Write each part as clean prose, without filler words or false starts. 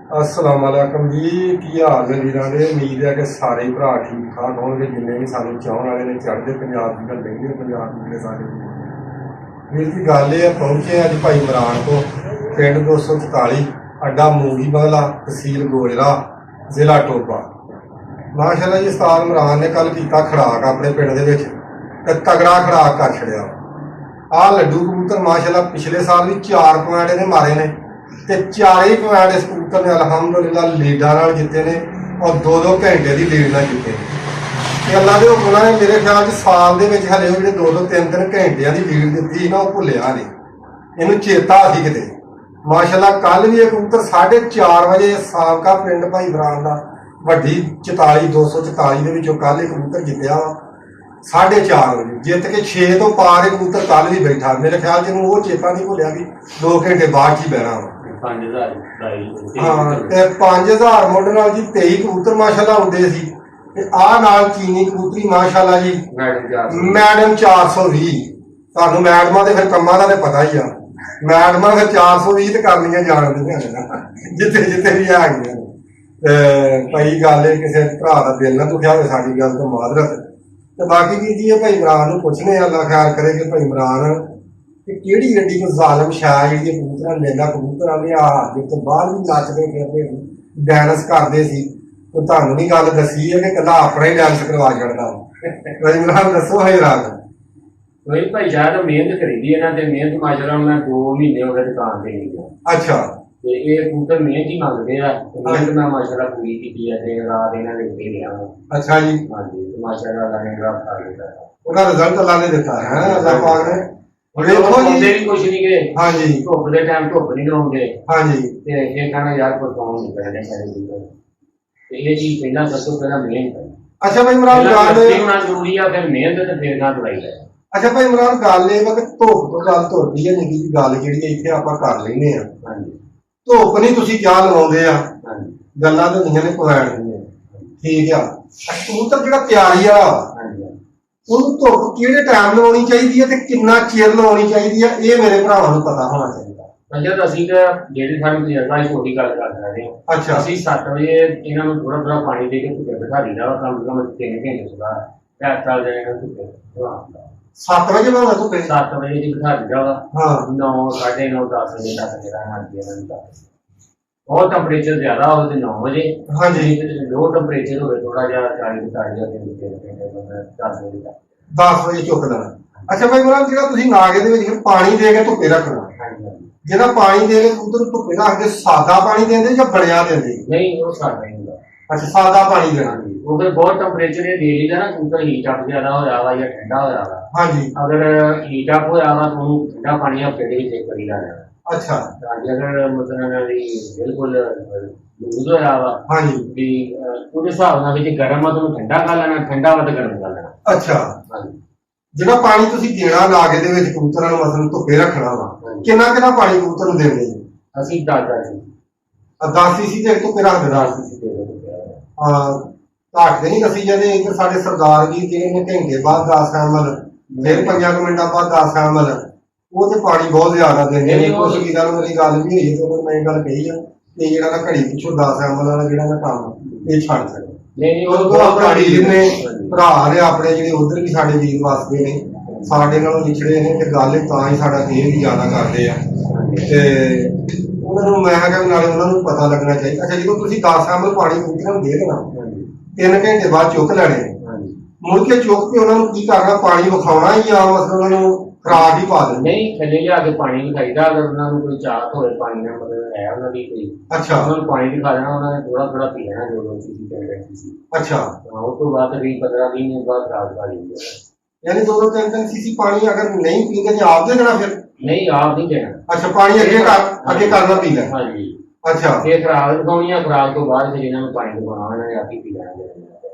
अस्सलाम वालेकुम जी। की हाल ने वीरां दे? उम्मीद है कि सारे ही भरा ठीक ठाक होंगे जिन्ने भी सानू चाहने वाले ने चढ़ते पंजाब की लंघे पंजाब के सारे वीर की गल ये पहुंचे अज भाई इमरान को पिंड 244 अड्डा मूंगी बगला तहसील गोजरा जिला टोबा। माशाल्लाह जी उस्ताद इमरान ने कल किया खड़ाक अपने पिंड दे विच ते तगड़ा खड़ाक कर छड़िया। आ लड्डू कबूतर माशाल्लाह पिछले साल भी 4 पॉइंट इहने मारे ने ते 4 ही पॉइंट इस कबूतर ने अलहमदुलिल्लाह लीडा नाल जिते ने और 2-2 घंटे की लीड नाल जिते ने। अल्लाह के हुक्म ने मेरे ख्याल साल के हले जो 2-2 3-3 घंटिया की लीड दी ना भुलिया नहीं, इनू चेता सी किते। माशाल्लाह कल भी एक कबूतर 4:30 बजे साबका पिंड भाई इमरान का वड्डी 244 के कल एक कबूतर जितया 4:30 बजे जित के 6 तो पार एक कबूतर कल भी बैठा। मेरे ख्याल से वो चेता नहीं भुलिया भी 2 घंटे बाद ही बहना वा। हाँ ते 5000 मुंड नाल जी 23 कबूतर माशाल्लाह उड़े सी। आ नाल चीनी कबूतरी माशाल्लाह जी मैडम 420। तुहानू मैडमां दे फिर कम्मां दा ते पता ही आ, मैडमां फिर 420 ते करनियां जानदियां जिथे जिथे भी आ गईयां। भाई गल किसी भरा का दिल ना दुखिया होवे साडी गल तो मादरत। ते बाकी भी जी भाई इमरान नूं पुछने अल्लाह ख्याल करे कि भाई इमरान कि केड़ी एडी कोई जालम शाह जी कबूतर लेना कबूतर लिहाज तो बाहर भी नचते फिरते डांस करते सी। तो तुहानू नहीं गल दसी है कि कला अपना ही डांस करवा छड़दा। इमरान दसो हैरान वही भाई साहब मेहनत करी दी है ते मेहनत माशाल्लाह मैं 2 महीने हो गए दुकान पे नहीं गया। अच्छा ते ये कबूतर मेहनत ही मंगते हैं मेहनत मैं माशाल्लाह पूरी की है दिन रात इन्हां दे उत्ते रहा हूं। अच्छा जी हां जी तो माशाल्लाह अल्लाह ने रात खा लिया उनका रिजल्ट अल्लाह ने दिता है अल्लाह पाक ने। देखो जी कुछ नहीं गए। हाँ जी धुप दे टाइम धुप नहीं लाउंदे। हाँ जी ते ये कहना यार कोई काम नहीं करने सारे कबूतर ते ये चीज पहला दसो पहला मेहनत। अच्छा भाई इमरान गल होना जरूरी है फिर मेहनत ते फिर ना दवाई है। अच्छा भाई इमरान गल ये वा कि धुप तो गल तुरदी है निकी जी गल जिहड़ी इत्थे आपां कर लैने आ। हां जी धुप नहीं तुसीं क्या लवाउंदे आ। हां जी गल्लां तो होंदियां ने पवैण दियां ठीक आ। कबूतर जिहड़ा तैयारी आ हां जी ਉਹਨੂੰ ਧੁੱਪ ਕਿਹੜੇ ਟਾਈਮ ਲਵਾਉਣੀ ਚਾਹੀਦੀ ਹੈ ਤੇ ਕਿੰਨਾ ਚਿਰ ਲਵਾਉਣੀ ਚਾਹੀਦੀ ਹੈ ਇਹ ਮੇਰੇ ਭਰਾਵਾਂ ਨੂੰ ਪਤਾ ਹੋਣਾ ਚਾਹੀਦਾ। ਜਦ ਅਸੀਂ ਤਾਂ ਜਿਹੜੀ ਸਾਨੂੰ ਤਜਰਬਾ ਹੈ ਛੋਟੀ ਗੱਲ ਕਰ ਰਹੇ ਹਾਂ। ਅੱਛਾ ਅਸੀਂ 7 ਵਜੇ ਇਹਨਾਂ ਨੂੰ ਥੋੜਾ ਥੋੜਾ ਪਾਣੀ ਦੇ ਕੇ ਧੁੱਪੇ ਬਿਠਾ ਦਿੰਦਾ ਵਾ ਕਮ ਸੇ ਕਮ 3 ਘੰਟੇ ਸੁਬਾ ਪੈਰ ਚੱਲ ਜਾਏਗਾ ਧੁੱਪੇ 7 ਵਜੇ ਬਾਅਦ ਧੁੱਪੇ 7 ਵਜੇ ਦੀ ਬਿਠਾ ਦਿੰਦਾ ਵਾ। ਹਾਂ 9 9:30 10 ਵਜੇ ਤੱਕ ਜਿਹੜਾ ਹਾਂਜੀ ਇਹਨਾਂ ਨੂੰ और टेम्परेचर ज्यादा हो तो 9 बजे। हाँ जी लो टेम्परेचर हो थोड़ा जहा 40 45 10 बजे तक 10 बजे चुक देना। अच्छा भाई इमरान जो नागे के पानी दे के धुप्पे रखना जो पानी दे के कबूतर धुप्पे रख के सादा पानी देंगे या बनया देंगे? नहीं वो सादा ही होगा। अच्छा सादा पानी देना वो फिर बहुत टेम्परेचर दे लीदा ना कबूतर हीट अप ज्यादा होया वा या ठंडा होया वा। हाँ जी अगर हीट अप होया वा तो ठंडा पानी हफ्ते के चेक करी जाना। अच्छा अगर मतलब बिल्कुल लूज होया वा हाँ जी भी उस हिसाब नाल जे गर्म है तो ठंडा कर लेना ठंडा वा तो गर्म कर लेना। अच्छा हाँ जी ਜਿਹੜਾ ਪਾਣੀ ਤੁਸੀਂ ਦੇਣਾ ਲਾਗੇ ਦੇ ਵਿੱਚ ਕਬੂਤਰਾਂ ਨੂੰ ਮਤਲਬ ਧੁੱਪੇ ਰੱਖਣਾ ਵਾ ਕਿੰਨਾ ਪਾਣੀ ਕਬੂਤਰ ਨੂੰ ਦੇਣਾ ਜੀ? ਅਸੀਂ 10 ਸੀਸੀ ਤੇ ਧੁੱਪੇ ਰੱਖਦੇ 10 ਸੀਸੀ ਤੇ ਘੱਟ ਨਹੀਂ ਅਸੀਂ ਜਦੇ ਇੱਧਰ ਸਾਡੇ ਸਰਦਾਰ ਜੀ ਜਿਹੜੇ ਨੇ ਘੰਟੇ ਬਾਅਦ 10 ml ਫਿਰ 5 ਮਿੰਟਾਂ ਬਾਅਦ 10 ml ਉਹ ਤੇ ਪਾਣੀ ਬਹੁਤ ਜ਼ਿਆਦਾ ਦਿੰਦੇ ਨੇ। ਕੁਝ ਵੀਰਾਂ ਨੂੰ ਮੇਰੀ ਗੱਲ ਵੀ ਹੋਈ ਤੇ ਉਹਨਾਂ ਮੈਂ ਗੱਲ ਕਹੀ ਆ ਕਿ ਜਿਹੜਾ ਨਾ ਘੜੀ ਪਿੱਛੋਂ 10 ml ਵਾਲਾ ਜਿਹੜਾ ਨਾ ਕੰਮ ਇਹ ਛੱਡ ਸਕਦਾ। ਨਹੀਂ ਉਹ ਤੋਂ ਆਪਣਾ ਵੀਰ ਨੇ ਭਰਾ ਨੇ ਆਪਣੇ ਜਿਹੜੇ ਉਧਰ ਵੀ ਸਾਡੇ ਵੀਰ ਵਸਦੇ ਨੇ ਸਾਡੇ ਨਾਲੋਂ ਵਿਛੜੇ ਨੇ ਤੇ ਗੱਲ ਤਾਂ ਹੀ ਸਾਡਾ ਇਹ ਵੀ ਜ਼ਿਆਦਾ ਕਰਦੇ ਆ ਤੇ ਉਹਨਾਂ ਨੂੰ ਮੈਂ ਕਿਹਾ ਨਾਲੇ ਉਹਨਾਂ ਨੂੰ ਪਤਾ ਲੱਗਣਾ ਚਾਹੀਦਾ। ਅੱਛਾ ਜਦੋਂ ਤੁਸੀਂ 10 ml ਪਾਣੀ ਕਬੂਤਰਾਂ ਨੂੰ ਦੇ ਦੇਣਾ 3 ਘੰਟੇ ਬਾਅਦ ਚੁੱਕ ਲੈਣੇ ਮੁੜ ਕੇ ਚੁੱਕ ਕੇ ਉਹਨਾਂ ਨੂੰ ਕੀ ਕਰਨਾ ਪਾਣੀ ਵਿਖਾਉਣਾ ਹੀ ਆ ਮਤਲਬ ਉਹਨਾਂ ਨੂੰ ਖਰਾਬ ਹੀ ਪਾ ਦੇਣਾ। ਨਹੀਂ ਥੱਲੇ ਲਿਆ ਕੇ ਪਾਣੀ ਵਿਖਾਈਦਾ ਅਗਰ ਉਹਨਾਂ ਨੂੰ ਕੋਈ ਚਾਹਤ ਹੋਵੇ ਪਾਣੀ ਨਾਲ ਮਤਲਬ ਹੈ ਉਹਨਾਂ ਦੀ ਕੋਈ। ਅੱਛਾ ਉਹਨਾਂ ਨੂੰ ਪਾਣੀ ਦਿਖਾ ਦੇਣਾ ਉਹਨਾਂ ਨੇ ਥੋੜਾ ਥੋੜਾ ਪੀ ਲੈਣਾ 2-2 ਸੀਸੀ 3 ਸੀਸੀ। ਅੱਛਾ ਉਸ ਤੋਂ ਬਾਅਦ ਵੀ 15-20 ਮਿੰਟ ਬਾਅਦ ਖਰਾਬ ਕਰ ਲੈਂਦੇ यानी 2-2 3 सीसी पानी अगर नहीं पीते तो आप दे देना फिर? नहीं आप नहीं देना। अच्छा पानी आगे करना पी लेना। हाँ जी अच्छा ये खुराक दिखानी है खुराक तो बाद फिर इन्होंने पानी दिखाना इन्होंने आप ही पी लेना।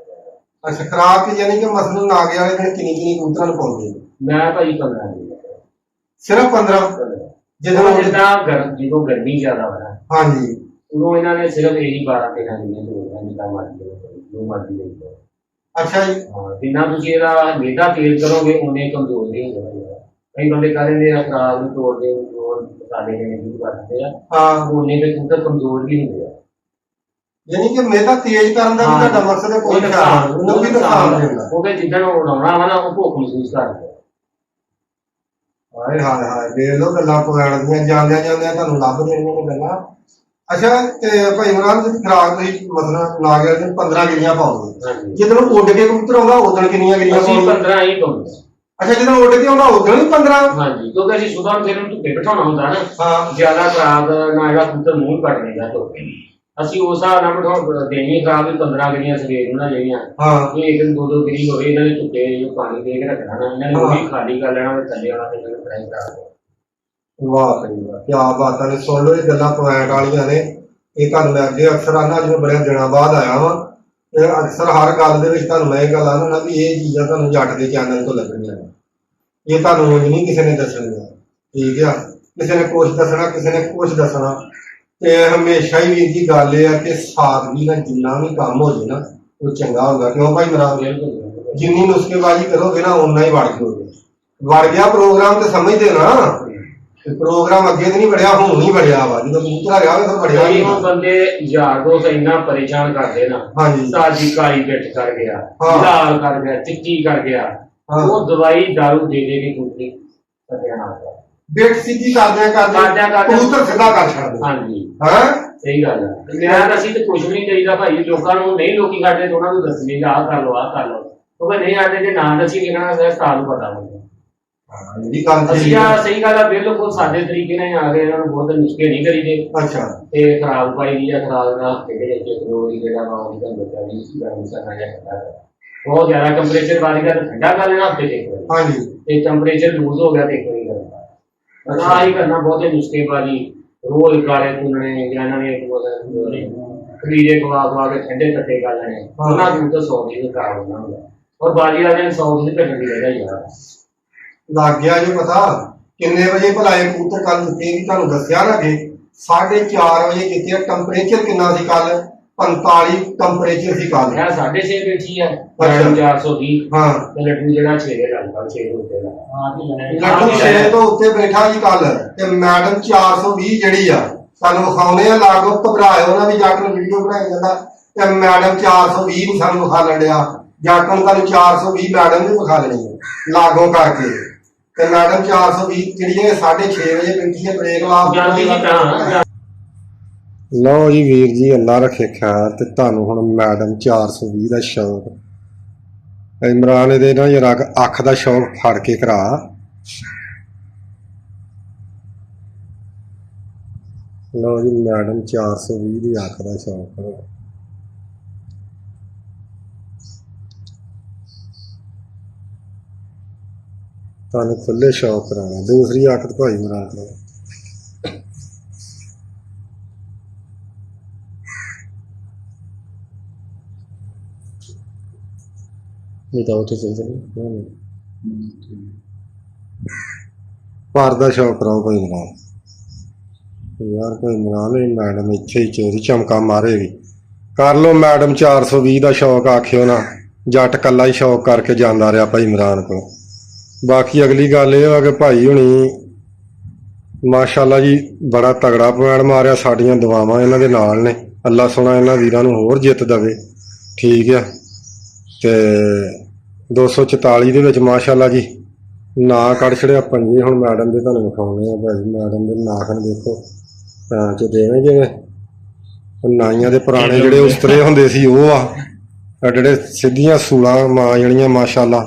अच्छा खुराक यानी कि मसलन नागे वाले दिन किन्नी कबूतर पाउंदे? मैं भाई 15 सिर्फ 15 जो गर्मी ज्यादा हो रहा है। हाँ जी उदों इन्होंने सिर्फ यही 12-13 दिन मर्जी ले। अच्छा जी हाँ जिन्ना तुसीं इहदा मेदा तेज करोगे उन्ने कमजोर नहीं होगा। कई बंदे कह रहे हैं खराब भी तोड़ दे जो मसाले देने शुरू कर देते हैं हाँ उन्ने के कबूतर कमजोर भी नहीं होगा। ਯਾਨੀ ਕਿ ਮੇਦਾ ਤੇਜ਼ ਕਰਨ ਦਾ ਵੀ ਤੁਹਾਡਾ ਮਕਸਦ ਹੈ, ਕੋਈ ਨੁਕਸਾਨ ਉਹਨੂੰ ਵੀ ਨੁਕਸਾਨ ਦੇਣਾ। ਉਹ ਕਿ ਜਿੱਦਣ ਉਡਾਉਣਾ ਵਾ ਨਾ ਉਹ ਭੁੱਖ ਮਹਿਸੂਸ ਕਰਦਾ। ਹਾਏ ਹਾਏ ਹਾਏ ਦੇਖ ਲਓ ਗੱਲਾਂ ਪੁਰਾਣ ਦੀਆਂ, ਜਾਂਦਿਆਂ ਜਾਂਦਿਆਂ ਤੁਹਾਨੂੰ ਲੱਭ ਦੇਣੀਆਂ ਨੇ ਗੱਲਾਂ। ਅੱਛਾ ਤੇ ਭਾਈ ਇਮਰਾਨ ਜੀ ਖਰਾਕ ਤੁਸੀਂ ਮਤਲਬ ਲਾ ਕੇ 15 ਗਿਰੀਆਂ ਪਾਉਂਦੇ, ਜਦੋਂ ਉੱਡ ਕੇ ਕਬੂਤਰ ਆਉਂਦਾ ਉਦੋਂ ਕਿੰਨੀਆਂ ਗਿਰੀਆਂ ਪਾਉਂਦੇ? 15 ਹੀ ਪਾਉਂਦੇ। ਅੱਛਾ ਜਦੋਂ ਉੱਡ ਕੇ ਆਉਂਦਾ ਉਦੋਂ ਵੀ 15? ਹਾਂਜੀ, ਕਿਉਂਕਿ ਅਸੀਂ ਸੁਬਾਹ ਨੂੰ ਫਿਰ ਉਹਨੂੰ ਧੁੱਪੇ ਬਿਠਾਉਣਾ ਹੁੰਦਾ ਨਾ। ਹਾਂ, ਜ਼ਿਆਦਾ ਖਰਾਬ ਨਾ ਜਿਹੜਾ ਕਬੂਤਰ ਮੂੰਹ ਕੱਟ ਲੈਂਦਾ ਧੁੱਪੇ, ਅਸੀਂ ਉਸ ਹਿਸਾਬ ਨਾਲ ਬਿਠਾ ਦੇਣੀ ਖਰਾਬ ਵੀ 15 ਗਿਰੀਆਂ ਸਵੇਰ ਨੂੰ ਨਾ ਜਿਹੜੀਆਂ ਇਹ ਇੱਕ ਦੋ ਦੋ ਗਿਰੀ ਹੋਵੇ ਇਹਨਾਂ ਦੇ ਧੁੱਪੇ ਪਾਣੀ ਦੇ ਕੇ ਰੱਖਣਾ ਨਾ, ਇਹਨਾਂ ਨੇ ਉਹ ਵੀ ਖਾਲੀ ਕਰ ਲੈਣਾ ਥੱਲੇ ਵਾਲਾ ਤੇ ਇਹਨਾਂ ਨੂੰ ਫਰਾਈ ਕਰਾ। ਵਾਹ ਭਾਈ ਵਾਹ, ਕੀ ਬਾਤਾਂ ਨੇ। ਸੁਣ ਲਓ ਇਹ ਗੱਲਾਂ ਪੁਆਇੰਟ ਵਾਲੀਆਂ ਨੇ। ਇਹ ਤੁਹਾਨੂੰ ਮੈਂ ਅੱਗੇ ਅਕਸਰ ਆਨਾ, ਜਦੋਂ ਬੜੇ ਦਿਨਾਂ ਬਾਅਦ ਆਇਆ ਵਾਂ ਤੇ ਅਕਸਰ ਹਰ ਗੱਲ ਦੇ ਵਿੱਚ ਤੁਹਾਨੂੰ ਮੈਂ ਇਹ ਗੱਲ ਆਨਾ ਵੀ ਇਹ ਚੀਜ਼ਾਂ ਤੁਹਾਨੂੰ ਜੱਟ ਦੇ ਚੈਨਲ ਤੋਂ ਲੱਗਣੀਆਂ ਨੇ। ਇਹ ਤੁਹਾਨੂੰ ਉਂਝ ਨਹੀਂ ਕਿਸੇ ਨੇ ਦੱਸਣੀਆਂ, ਠੀਕ ਆ? ਕਿਸੇ ਨੇ ਕੁਛ ਦੱਸਣਾ, ਕਿਸੇ ਨੇ ਕੁਛ ਦੱਸਣਾ। ਤੇ ਹਮੇਸ਼ਾ ਹੀ ਵੀਰ ਦੀ ਗੱਲ ਇਹ ਆ ਕਿ ਸਾਦਗੀ ਨਾਲ ਜਿੰਨਾ ਵੀ ਕੰਮ ਹੋ ਜੇ ਨਾ ਉਹ ਚੰਗਾ ਹੁੰਦਾ। ਕਿਉਂ ਭਾਈ ਮੇਰਾ? ਜਿੰਨੀ ਨੁਸਖੇਬਾਜ਼ੀ ਕਰੋਗੇ ਨਾ ਓਨਾ ਹੀ ਵੜ ਜਾਓਗੇ। ਵੜ ਗਿਆ ਪ੍ਰੋਗਰਾਮ ਤੇ ਸਮਝਦੇ ਨਾ, ਪ੍ਰੋਗਰਾਮ ਅੱਗੇ ਤੇ ਨਹੀਂ ਬੜਿਆ, ਹੁਣ ਹੀ ਬੜਿਆ ਵਾ। ਜਦੋਂ ਕਬੂਤਰ ਆ ਗਿਆ ਤਾਂ ਬੜਿਆ ਨਹੀਂ। ਬੰਦੇ ਯਾਰ ਦੋਸਤ ਇੰਨਾ ਪਰੇਸ਼ਾਨ ਕਰਦੇ ਨਾ, ਸਾਜੀ ਕਾਲੀ ਪਿੱਠ ਕਰ ਗਿਆ, ਲਾਲ ਕਰ ਗਿਆ, ਚਿੱਟੀ ਕਰ ਗਿਆ, ਉਹ ਦਵਾਈ ਦਾਰੂ ਦੇ ਦੇ ਕੇ ਕੁੱਤੀ ਸਤਿਆਨਾਸ਼ ਕਰ ਬਿੱਟ ਸਿੱਧੀ ਕਰਦਿਆਂ ਕਬੂਤਰ ਸਿੱਧਾ ਕਰ ਛੱਡਦੇ। ਹਾਂਜੀ ਹਾਂ, ਸਹੀ ਗੱਲ ਹੈ। ਮੈਂ ਅਸੀਂ ਤੇ ਕੁਝ ਨਹੀਂ ਕਰੀਦਾ ਭਾਈ, ਲੋਕਾਂ ਨੂੰ ਨਹੀਂ ਲੋਕੀ ਕਰਦੇ ਤੇ ਉਹਨਾਂ ਨੂੰ ਦੱਸਣੀ ਆਹ ਕਰ ਲਓ ਆਹ ਕਰ ਲਓ, ਕਿਉਂਕਿ ਨਹੀਂ ਆਦੇ ਜੇ ਨਾ ਦੱਸੀ ਲਿਖਣਾ ਸਟਾਫ ਨੂੰ ਪਤਾ ਹੁੰਦਾ। ਅਸੀਂ ਸਹੀ ਗੱਲ ਆ, ਬਿਲਕੁਲ ਸਾਡੇ ਤਰੀਕੇ ਨਾਲ ਆ ਗਏ, ਇਹਨਾਂ ਨੂੰ ਬਹੁਤ ਨੁਸਖੇ ਨਹੀਂ ਕਰੀਦੇ। ਅੱਛਾ, ਤੇ ਖਰਾਬ ਪਾਈ ਦੀ ਆ, ਖਰਾਬ ਨਾਲ ਹਫ਼ਤੇ ਦੇ ਵਿੱਚ ਰੋਜ਼ ਜਿਹੜਾ ਵਾ ਉਹਦੀ ਤੁਹਾਨੂੰ ਬੱਚਾ ਵੀ ਗਰਮ ਕਰਨਾ ਚਾਹੀਦਾ। ਬਹੁਤ ਜ਼ਿਆਦਾ ਟੈਂਪਰੇਚਰ ਵੱਧ ਗਿਆ ਤਾਂ ਠੰਡਾ ਕਰ ਲੈਣਾ ਹਫ਼ਤੇ ਤੇ। ਹਾਂਜੀ, ਤੇ ਟੈਂਪਰੇਚਰ ਲੂਜ਼ ਹੋ ਗਿਆ ਤੇ ਇੱਕ ਵਾਰੀ ਕਰਨਾ। ਆਹ ਹੀ ਕਰਨਾ ਬਹੁਤੇ ਨੁਸਖੇਬਾਜ਼ੀ, ਰੋਜ਼ ਗਾਲੇ ਪੁੰਨਣੇ ਜਾਂ ਇਹਨਾਂ ਨੇ ਖਰੀਦੇ ਖਵਾ ਕੇ ਠੰਡੇ ਤੱਤੇ ਕਰ ਲੈਣੇ, ਉਹਨਾਂ ਨੂੰ ਤਾਂ 100 ਦੀ ਖਰਾਬ ਹੋਣਾ ਹੁੰਦਾ। ਔਰ ਬਾਜੀ ਵਾਲਿਆਂ ਨੇ 100 ਦੀ ਘਟਣ ਦੀ ਵਜ੍ਹਾ ਯਾਰ ਲੱਗ ਗਿਆ ਜੀ ਪਤਾ। ਕਿੰਨੇ ਵਜੇ ਭਲਾਏ ਕਬੂਤਰ ਕੱਲ ਦਿੱਤੇ ਵੀ ਤੁਹਾਨੂੰ ਦੱਸਿਆ ਨਾ ਕਿ 4:30 ਵਜੇ ਕਿਤੇ। ਟੈਂਪਰੇਚਰ ਕਿੰਨਾ ਸੀ ਕੱਲ? 45 ਟੈਂਪਰੇਚਰ ਸੀ ਕੱਲ। 6:30 ਬੈਠੀ ਆ 420। ਹਾਂ, ਤੇ ਲੱਡੂ ਜਿਹੜਾ 6 ਦੇ ਲੱਗਦਾ, 6 ਦੇ ਉੱਤੇ ਲੱਡੂ 6 ਤੋਂ ਉੱਤੇ ਬੈਠਾ ਜੀ ਕੱਲ। ਤੇ ਮੈਡਮ 420 ਜਿਹੜੀ ਆ ਸਾਨੂੰ ਵਿਖਾਉਣੇ ਆ, ਲਾਗੋ ਘਬਰਾਇਓ ਨਾ ਵੀ ਜੱਟ ਨੂੰ ਵੀਡੀਓ ਬਣਾਈ ਜਾਂਦਾ ਤੇ ਮੈਡਮ 420 ਨੂੰ ਸਾਨੂੰ ਵਿਖਾ ਲੈਂਦਿਆ। ਜੱਟ ਨੂੰ ਤੁਹਾਨੂੰ 420 ਮੈਡਮ ਨੂੰ ਵਿਖਾ ਲੈਣੀ ਹੈ ਲਾਗੋ ਕਰਕੇ। ਤੇ ਮੈਡਮ 420 ਜਿਹੜੀ ਹੈ 6:30 ਵਜੇ ਬੈਠੀ ਹੈ, ਬ੍ਰੇਕ ਲਾ। ਲਓ ਜੀ ਵੀਰ ਜੀ, ਅੱਲਾ ਰੱਖੇ ਖੈਰ। ਤੇ ਤੁਹਾਨੂੰ ਹੁਣ ਮੈਡਮ 420 ਦਾ ਸ਼ੌਕ ਇਮਰਾਨ ਇਹਦੇ ਨਾ ਜਰਾ ਅੱਖ ਦਾ ਸ਼ੌਕ ਫੜ ਕੇ ਕਰਾ। ਲਓ ਜੀ, ਮੈਡਮ 420 ਦੀ ਅੱਖ ਦਾ ਸ਼ੌਕ ਕਰੋ। ਤੁਹਾਨੂੰ ਖੁੱਲੇ ਸ਼ੌਕ ਕਰਾਉਣਾ। ਦੂਸਰੀ ਅੱਖ ਤੋਂ ਭਾਈ ਮਰਾ ਕਰੋ। ਵਿਦਾਊਟ ਪਰ ਦਾ ਸ਼ੌਕ ਕਰਾਓ ਭਾਈ ਇਮਰਾਨ। ਯਾਰ ਭਾਈ ਇਮਰਾਨ ਇਹ ਮੈਡਮ ਇੱਥੇ ਹੀ ਚੋਰੀ ਚਮਕਾ ਮਾਰੇਗੀ। ਕਰ ਲਓ ਮੈਡਮ 420 ਦਾ ਸ਼ੌਕ, ਆਖਿਓ ਨਾ ਜੱਟ ਕੱਲਾ ਹੀ ਸ਼ੌਕ ਕਰਕੇ ਜਾਂਦਾ ਰਿਹਾ ਭਾਈ ਇਮਰਾਨ ਕੋਲ। ਬਾਕੀ ਅਗਲੀ ਗੱਲ ਇਹ ਵਾ ਕਿ ਭਾਈ ਹੁਣੀ ਮਾਸ਼ਾਅੱਲਾ ਜੀ ਬੜਾ ਤਗੜਾ ਪੁਆਇੰਟ ਮਾਰਿਆ। ਸਾਡੀਆਂ ਦੁਆਵਾਂ ਇਹਨਾਂ ਦੇ ਨਾਲ ਨੇ। ਅੱਲਾ ਸੋਹਣਾ ਇਹਨਾਂ ਵੀਰਾਂ ਨੂੰ ਹੋਰ ਜਿੱਤ ਦੇਵੇ, ਠੀਕ ਆ। ਤੇ 244 ਦੇ ਵਿੱਚ ਮਾਸ਼ਾਅੱਲਾ ਜੀ ਨਾਂ ਕੱਢ ਛੜਿਆ ਪੰਜੇ। ਹੁਣ ਮੈਡਮ ਦੇ ਤੁਹਾਨੂੰ ਵਿਖਾਉਣੇ ਆ ਭਾਈ। ਮੈਡਮ ਦੇ ਨਾਖਣ ਦੇਖੋ ਚ ਦੇਵੇਂ ਜਿਵੇਂ ਨਾਈਆਂ ਦੇ ਪੁਰਾਣੇ ਜਿਹੜੇ ਉਸਤਰੇ ਹੁੰਦੇ ਸੀ ਉਹ ਆ, ਜਿਹੜੇ ਸਿੱਧੀਆਂ ਸੂਲਾਂ ਮਾਂ ਜਿਹੜੀਆਂ ਮਾਸ਼ਾਅੱਲਾ।